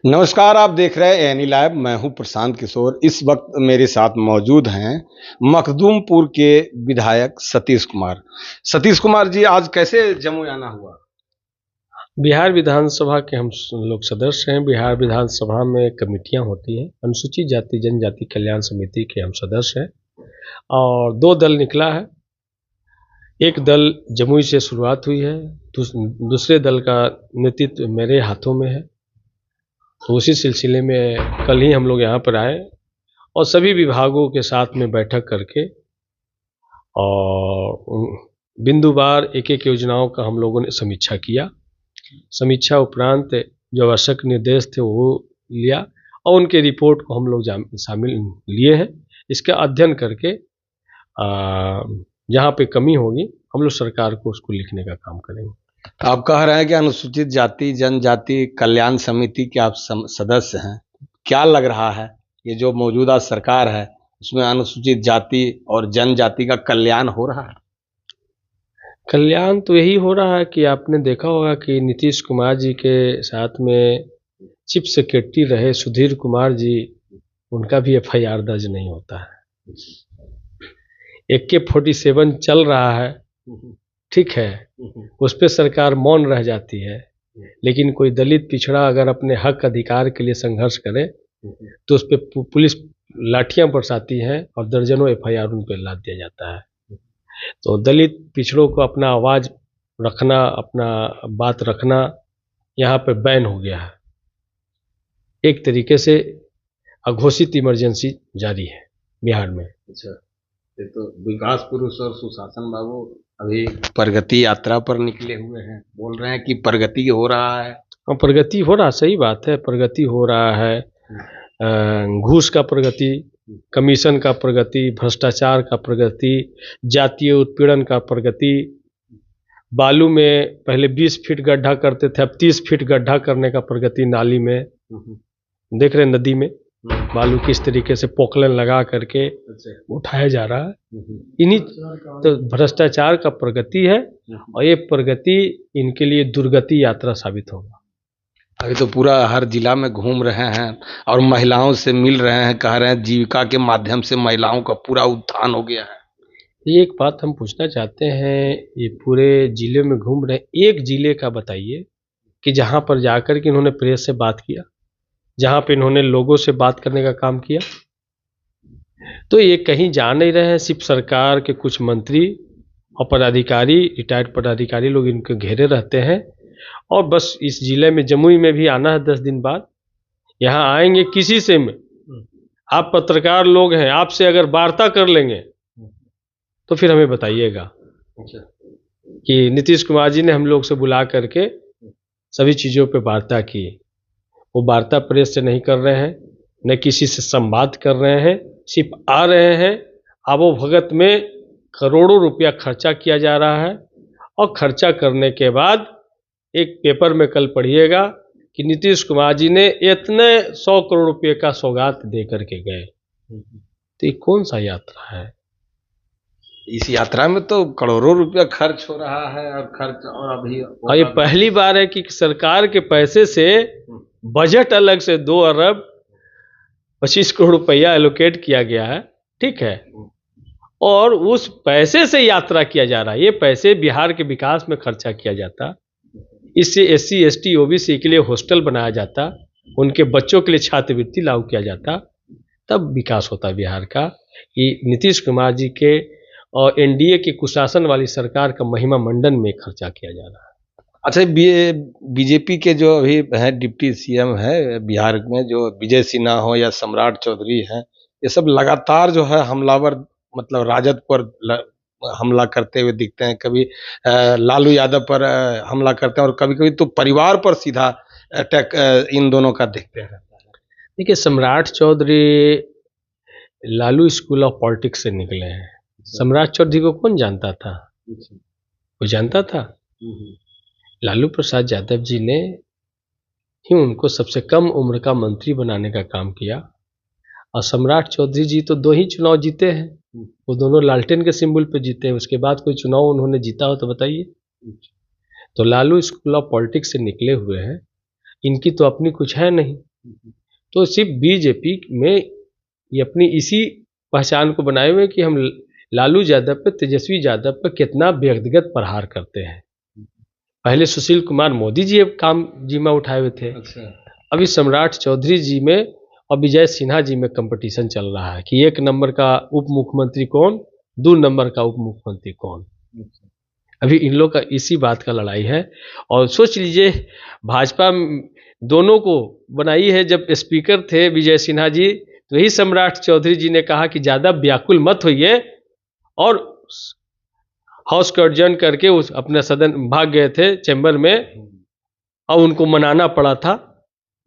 नमस्कार, आप देख रहे हैं एनी लाइव। मैं हूं प्रशांत किशोर। इस वक्त मेरे साथ मौजूद हैं मखदूमपुर के विधायक सतीश कुमार। सतीश कुमार जी, आज कैसे जम्मू आना हुआ? बिहार विधानसभा के हम लोग सदस्य हैं। बिहार विधानसभा में कमेटियां होती हैं। अनुसूचित जाति जनजाति कल्याण समिति के हम सदस्य हैं और दो दल निकला है। एक दल जमुई से शुरुआत हुई है, दूसरे दल का नेतृत्व मेरे हाथों में है। तो उसी सिलसिले में कल ही हम लोग यहाँ पर आए और सभी विभागों के साथ में बैठक करके और बिंदुवार एक एक योजनाओं का हम लोगों ने समीक्षा किया। समीक्षा उपरांत जो आवश्यक निर्देश थे वो लिया और उनके रिपोर्ट को हम लोग शामिल लिए हैं। इसका अध्ययन करके जहाँ पे कमी होगी हम लोग सरकार को उसको लिखने का काम करेंगे। आप कह रहे हैं कि अनुसूचित जाति जनजाति कल्याण समिति के आप सदस्य हैं। क्या लग रहा है ये जो मौजूदा सरकार है उसमें अनुसूचित जाति और जनजाति का कल्याण हो रहा है? कल्याण तो यही हो रहा है कि आपने देखा होगा कि नीतीश कुमार जी के साथ में चीफ सेक्रेटरी रहे सुधीर कुमार जी, उनका भी FIR दर्ज नहीं होता है। AK-47 चल रहा है, ठीक है, उस पर सरकार मौन रह जाती है। लेकिन कोई दलित पिछड़ा अगर अपने हक अधिकार के लिए संघर्ष करे तो उस पर पुलिस लाठियां बरसाती है और दर्जनों FIR उन पर लाद दिया जाता है। तो दलित पिछड़ों को अपना आवाज़ रखना, अपना बात रखना यहाँ पर बैन हो गया है। एक तरीके से अघोषित इमरजेंसी जारी है बिहार में। अच्छा, ये तो विकास पुरुष और सुशासन बाबू अभी प्रगति यात्रा पर निकले हुए हैं, बोल रहे हैं कि प्रगति हो रहा है। हाँ, प्रगति हो रहा, सही बात है, प्रगति हो रहा है। घूस का प्रगति, कमीशन का प्रगति, भ्रष्टाचार का प्रगति, जातीय उत्पीड़न का प्रगति। बालू में पहले 20 फीट गड्ढा करते थे, अब 30 फीट गड्ढा करने का प्रगति। नाली में देख रहे, नदी में बालू किस तरीके से पोखलन लगा करके उठाया जा रहा है। इन्हीं तो भ्रष्टाचार का प्रगति है और ये प्रगति इनके लिए दुर्गति यात्रा साबित होगा। अभी तो पूरा हर जिला में घूम रहे हैं और महिलाओं से मिल रहे हैं, कह रहे हैं जीविका के माध्यम से महिलाओं का पूरा उत्थान हो गया है। एक बात हम पूछना चाहते हैं, ये पूरे जिले में घूम रहे, एक जिले का बताइए कि जहाँ पर जाकर के इन्होंने प्रेस से बात किया, जहाँ पे इन्होंने लोगों से बात करने का काम किया। तो ये कहीं जा नहीं रहे हैं। सिर्फ सरकार के कुछ मंत्री और पदाधिकारी, रिटायर्ड पदाधिकारी लोग इनके घेरे रहते हैं और बस इस जिले में जमुई में भी आना है 10 दिन बाद। यहाँ आएंगे किसी से में, आप पत्रकार लोग हैं, आपसे अगर वार्ता कर लेंगे तो फिर हमें बताइएगा कि नीतीश कुमार जी ने हम लोग से बुला करके सभी चीज़ों पे वार्ता की। वो वार्ता प्रेस से नहीं कर रहे हैं, न किसी से संवाद कर रहे हैं, सिर्फ आ रहे हैं। आबो भगत में करोड़ों रुपया खर्चा किया जा रहा है और खर्चा करने के बाद एक पेपर में कल पढ़िएगा कि नीतीश कुमार जी ने इतने 100 करोड़ रुपये का सौगात दे करके गए। तो ये कौन सा यात्रा है? इस यात्रा में तो करोड़ों रुपया खर्च हो रहा है और अभी और ये पहली बार है कि सरकार के पैसे से बजट अलग से 2 अरब 25 करोड़ रुपया एलोकेट किया गया है, ठीक है, और उस पैसे से यात्रा किया जा रहा है। ये पैसे बिहार के विकास में खर्चा किया जाता, इससे SC ST OBC के लिए हॉस्टल बनाया जाता, उनके बच्चों के लिए छात्रवृत्ति लागू किया जाता, तब विकास होता बिहार का। कि नीतीश कुमार जी के और NDA के कुशासन वाली सरकार का महिमा मंडन में खर्चा किया जा रहा है। अच्छा, बीजेपी के जो अभी है डिप्टी CM है बिहार में, जो विजय सिन्हा हो या सम्राट चौधरी हैं, ये सब लगातार जो है हमलावर, मतलब राजद पर हमला करते हुए दिखते हैं। कभी लालू यादव पर हमला करते हैं और कभी कभी तो परिवार पर सीधा अटैक इन दोनों का देखते हैं। देखिए, Samrat Choudhary Lalu school of politics से निकले हैं। सम्राट चौधरी को कौन जानता था? वो जानता था? लालू प्रसाद यादव जी ने ही उनको सबसे कम उम्र का मंत्री बनाने का काम किया और सम्राट चौधरी जी तो 2 ही चुनाव जीते हैं, वो दोनों लालटेन के सिंबल पे जीते हैं। उसके बाद कोई चुनाव उन्होंने जीता हो तो बताइए। तो लालू स्कूल ऑफ पॉलिटिक्स से निकले हुए हैं, इनकी तो अपनी कुछ है नहीं। तो सिर्फ बीजेपी में ये अपनी इसी पहचान को बनाए हुए कि हम लालू यादव पे, तेजस्वी यादव पे कितना व्यक्तिगत प्रहार करते हैं। पहले सुशील कुमार मोदी जी अब काम जिम्मा उठाए हुए थे। अच्छा। अभी सम्राट चौधरी जी में और विजय सिन्हा जी में कंपटीशन चल रहा है कि 1 नंबर का उप मुख्यमंत्री कौन, 2 नंबर का उप मुख्यमंत्री कौन। अभी इन लोग का इसी बात का लड़ाई है। और सोच लीजिए, भाजपा दोनों को बनाई है। जब स्पीकर थे विजय सिन्हा जी, तो यही सम्राट चौधरी जी ने कहा कि ज़्यादा व्याकुल मत होइए, और हाउस का adjourn करके उस अपने सदन भाग गए थे चैम्बर में, और उनको मनाना पड़ा था।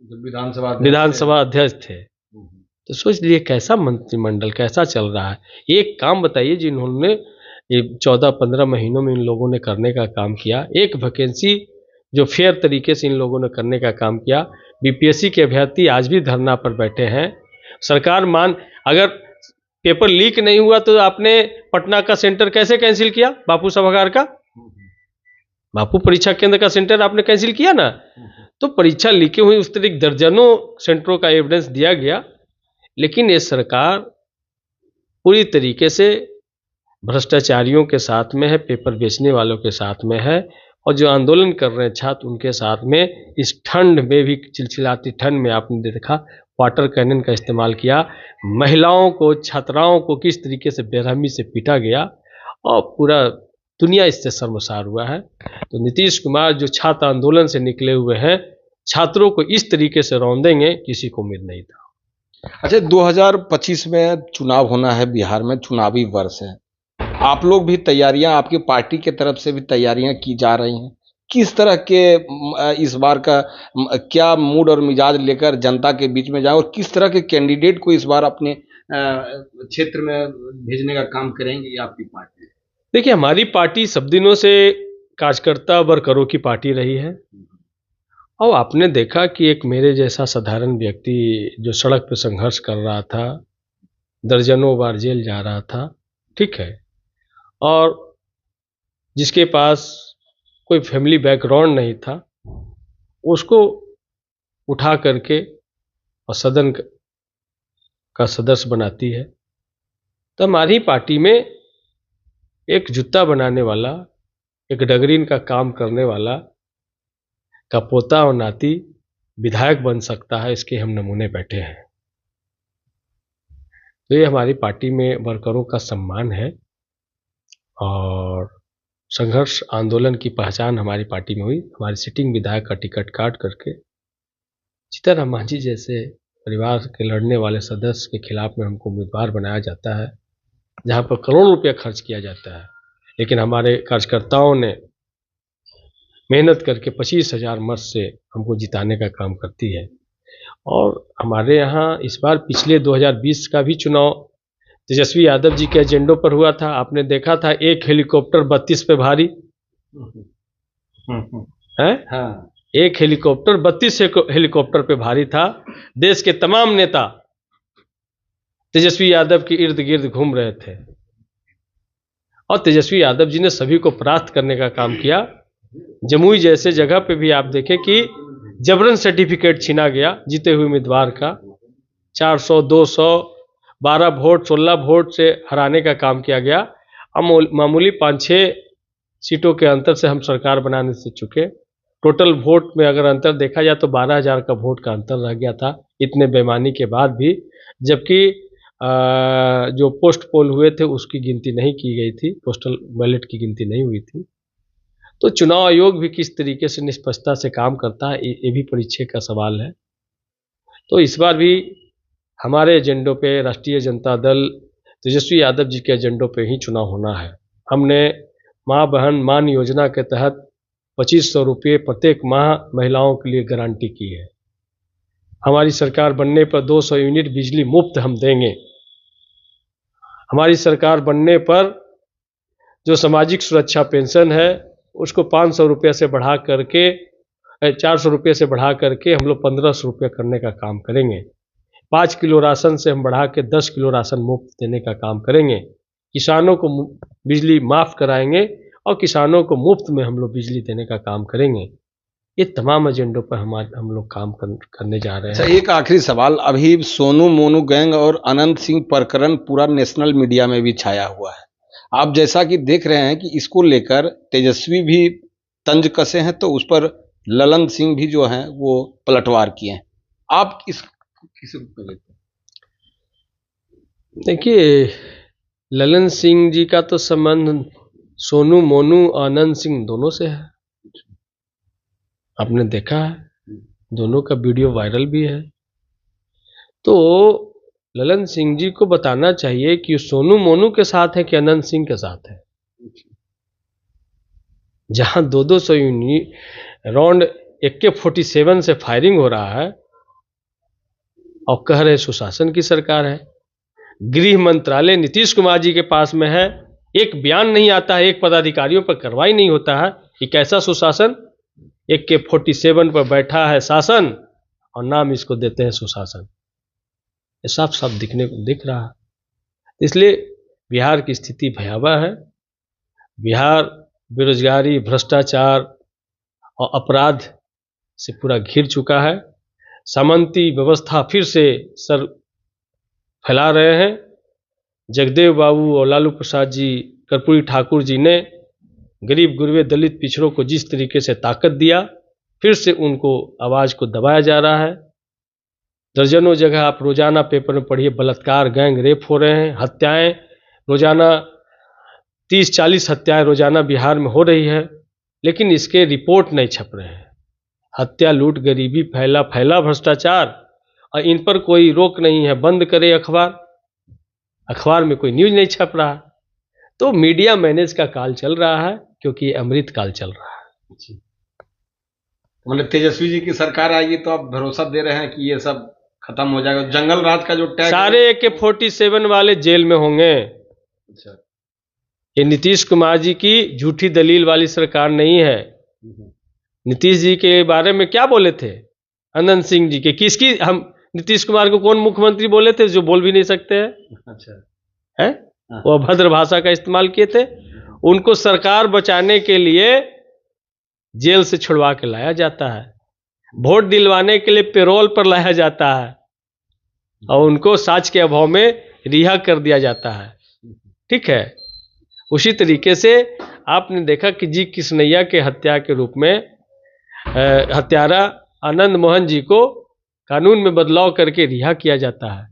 विधानसभा अध्यक्ष थे। तो सोच लीजिए कैसा मंत्रिमंडल कैसा चल रहा है। एक काम बताइए जिन्होंने ये 14-15 महीनों में इन लोगों ने करने का काम किया, एक वैकेंसी जो फेयर तरीके से इन लोगों ने करने का काम किया। बीपीएससी के अभ्यर्थी आज भी धरना पर बैठे हैं। सरकार अगर पेपर लीक नहीं हुआ तो आपने पटना का सेंटर कैसे कैंसिल किया? बापू सभागार का, बापू परीक्षा केंद्र का सेंटर आपने कैंसिल किया ना। तो परीक्षा लीकें हुई, उस तरीके दर्जनों सेंटरों का एविडेंस दिया गया। लेकिन ये सरकार पूरी तरीके से भ्रष्टाचारियों के साथ में है, पेपर बेचने वालों के साथ में है, और जो आंदोलन कर रहे हैं छात्र उनके साथ में। इस ठंड में भी, चिलचिलाती ठंड में आपने देखा वाटर कैनन का इस्तेमाल किया, महिलाओं को, छात्राओं को किस तरीके से बेरहमी से पीटा गया, और पूरा दुनिया इससे शर्मसार हुआ है। तो नीतीश कुमार जो छात्र आंदोलन से निकले हुए हैं, छात्रों को इस तरीके से रौंदेंगे, किसी को उम्मीद नहीं था। अच्छा, 2025 में चुनाव होना है, बिहार में चुनावी वर्ष है। आप लोग भी तैयारियां, आपकी पार्टी की तरफ से भी तैयारियां की जा रही हैं। किस तरह के इस बार का क्या मूड और मिजाज लेकर जनता के बीच में जाए, और किस तरह के कैंडिडेट को इस बार अपने क्षेत्र में भेजने का काम करेंगी आपकी पार्टी? देखिए, हमारी पार्टी सब दिनों से कार्यकर्ता वर्करों की पार्टी रही है। और आपने देखा कि एक मेरे जैसा साधारण व्यक्ति जो सड़क पर संघर्ष कर रहा था, दर्जनों बार जेल जा रहा था, ठीक है, और जिसके पास कोई फैमिली बैकग्राउंड नहीं था, उसको उठा करके और सदन का सदस्य बनाती है। तो हमारी पार्टी में एक जूता बनाने वाला, एक डगरीन का काम करने वाला का पोता और नाती विधायक बन सकता है, इसके हम नमूने बैठे हैं। तो ये हमारी पार्टी में वर्करों का सम्मान है, और संघर्ष आंदोलन की पहचान हमारी पार्टी में हुई। हमारी सिटिंग विधायक का टिकट काट करके जीतन मांझी जैसे परिवार के लड़ने वाले सदस्य के खिलाफ में हमको उम्मीदवार बनाया जाता है, जहाँ पर करोड़ों रुपया खर्च किया जाता है। लेकिन हमारे कार्यकर्ताओं ने मेहनत करके 25,000 मत से हमको जिताने का काम करती है। और हमारे यहाँ इस बार पिछले 2020 का भी चुनाव तेजस्वी यादव जी के एजेंडों पर हुआ था। आपने देखा था, एक हेलीकॉप्टर 32 पे भारी है। हाँ। एक हेलीकॉप्टर 32 हेलीकॉप्टर पे भारी था। देश के तमाम नेता तेजस्वी यादव के इर्द गिर्द घूम रहे थे, और तेजस्वी यादव जी ने सभी को परास्त करने का काम किया। जमुई जैसे जगह पे भी आप देखें कि जबरन सर्टिफिकेट छीना गया जीते हुए उम्मीदवार का। 400, 200, 12 वोट, 16 वोट से हराने का काम किया गया। अब मामूली 5-6 सीटों के अंतर से हम सरकार बनाने से चुके। टोटल वोट में अगर अंतर देखा जाए तो 12,000 का वोट का अंतर रह गया था, इतने बेईमानी के बाद भी। जबकि जो पोस्ट पोल हुए थे उसकी गिनती नहीं की गई थी, पोस्टल बैलेट की गिनती नहीं हुई थी। तो चुनाव आयोग भी किस तरीके से निष्पक्षता से काम करता है, ये भी परीक्षे का सवाल है। तो इस बार भी हमारे एजेंडों पे, राष्ट्रीय जनता दल तेजस्वी यादव जी के एजेंडों पे ही चुनाव होना है। हमने माँ बहन मान योजना के तहत 2500 रुपये प्रत्येक माह महिलाओं के लिए गारंटी की है। हमारी सरकार बनने पर 200 यूनिट बिजली मुफ्त हम देंगे। हमारी सरकार बनने पर जो सामाजिक सुरक्षा पेंशन है उसको 500 रुपये से बढ़ा करके 400 रुपये से बढ़ा करके हम लोग 1500 रुपये करने का काम करेंगे। 5 किलो राशन से हम बढ़ा के 10 किलो राशन मुफ्त देने का काम करेंगे। किसानों को बिजली माफ़ कराएंगे, और किसानों को मुफ्त में हम लोग बिजली देने का काम करेंगे। ये तमाम एजेंडों पर हम लोग काम करने जा रहे अच्छा, हैं। एक आखिरी सवाल, अभी सोनू मोनू गैंग और अनंत सिंह प्रकरण पूरा नेशनल मीडिया में भी छाया हुआ है। आप जैसा कि देख रहे हैं कि इसको लेकर तेजस्वी भी तंज कसे हैं, तो उस पर ललन सिंह भी जो हैं वो पलटवार किए हैं। आप किस रूप में लेते हैं? देखिए, ललन सिंह जी का तो संबंध सोनू मोनू आनंद सिंह दोनों से है, आपने देखा है, दोनों का वीडियो वायरल भी है। तो ललन सिंह जी को बताना चाहिए कि सोनू मोनू के साथ है कि अनंत सिंह के साथ है। जहां 200 राउंड AK-47 से फायरिंग हो रहा है और कह रहे सुशासन की सरकार है। गृह मंत्रालय नीतीश कुमार जी के पास में है, एक बयान नहीं आता है, एक पदाधिकारियों पर कार्रवाई नहीं होता है। ये कैसा सुशासन? AK-47 पर बैठा है शासन और नाम इसको देते हैं सुशासन। ये साफ साफ दिख रहा है। इसलिए बिहार की स्थिति भयावह है। बिहार बेरोजगारी, भ्रष्टाचार और अपराध से पूरा घिर चुका है। सामंती व्यवस्था फिर से सर फैला रहे हैं। जगदेव बाबू और लालू प्रसाद जी, कर्पूरी ठाकुर जी ने गरीब गुरबे दलित पिछड़ों को जिस तरीके से ताकत दिया, फिर से उनको आवाज़ को दबाया जा रहा है। दर्जनों जगह आप रोजाना पेपर में पढ़िए, बलात्कार, गैंग रेप हो रहे हैं, हत्याएं रोजाना 30-40 हत्याएं रोजाना बिहार में हो रही है, लेकिन इसके रिपोर्ट नहीं छप रहे हैं। हत्या, लूट, गरीबी, फैला भ्रष्टाचार, और इन पर कोई रोक नहीं है। बंद करे अखबार में कोई न्यूज नहीं छप रहा। तो मीडिया मैनेज का काल चल रहा है, क्योंकि ये अमृत काल चल रहा है। मतलब तेजस्वी जी की सरकार आएगी तो आप भरोसा दे रहे हैं कि ये सब खत्म हो जाएगा? जंगल राज का जो टैग, सारे AK-47 वाले जेल में होंगे। अच्छा, ये नीतीश कुमार जी की झूठी दलील वाली सरकार नहीं है। नीतीश जी के बारे में क्या बोले थे अनंत सिंह जी के? किसकी, हम नीतीश कुमार को कौन मुख्यमंत्री बोले थे जो बोल भी नहीं सकते हैं? अच्छा है, वो अभद्र भाषा का इस्तेमाल किए थे। उनको सरकार बचाने के लिए जेल से छुड़वा के लाया जाता है, वोट दिलवाने के लिए पेरोल पर लाया जाता है, और उनको साक्ष्य के अभाव में रिहा कर दिया जाता है। ठीक है, उसी तरीके से आपने देखा कि जी किसनैया के हत्या के रूप में हत्यारा आनंद मोहन जी को कानून में बदलाव करके रिहा किया जाता है।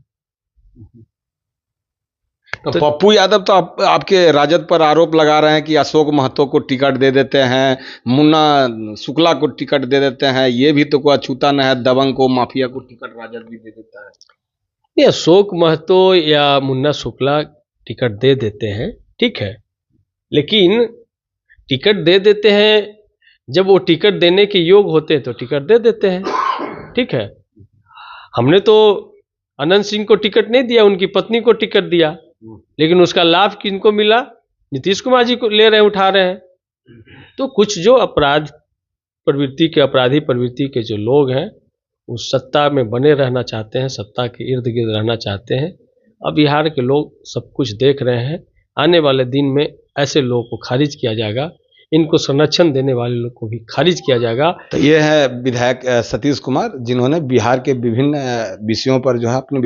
तो पप्पू यादव तो आपके राजद पर आरोप लगा रहे हैं कि अशोक महतो को टिकट दे देते हैं, मुन्ना शुक्ला को टिकट दे देते हैं, ये भी तो कोई अछूता न है, दबंग को, माफिया को टिकट राजद भी दे देता है। ये अशोक महतो या मुन्ना शुक्ला टिकट दे देते हैं, ठीक है, लेकिन टिकट दे देते हैं, जब वो टिकट देने के योग होते हैं तो टिकट दे देते हैं। ठीक है, हमने तो अनंत सिंह को टिकट नहीं दिया, उनकी पत्नी को टिकट दिया, लेकिन उसका लाभ किनको मिला? नीतीश कुमार जी को ले रहे हैं, उठा रहे हैं। तो कुछ जो अपराधी प्रवृत्ति के जो लोग हैं, उस सत्ता में बने रहना चाहते हैं, सत्ता के इर्द गिर्द रहना चाहते हैं। अब बिहार के लोग सब कुछ देख रहे हैं। आने वाले दिन में ऐसे लोगों को खारिज किया जाएगा, इनको संरक्षण देने वाले लोग को भी खारिज किया जाएगा। तो ये है विधायक सतीश कुमार, जिन्होंने बिहार के विभिन्न विषयों पर जो है अपनी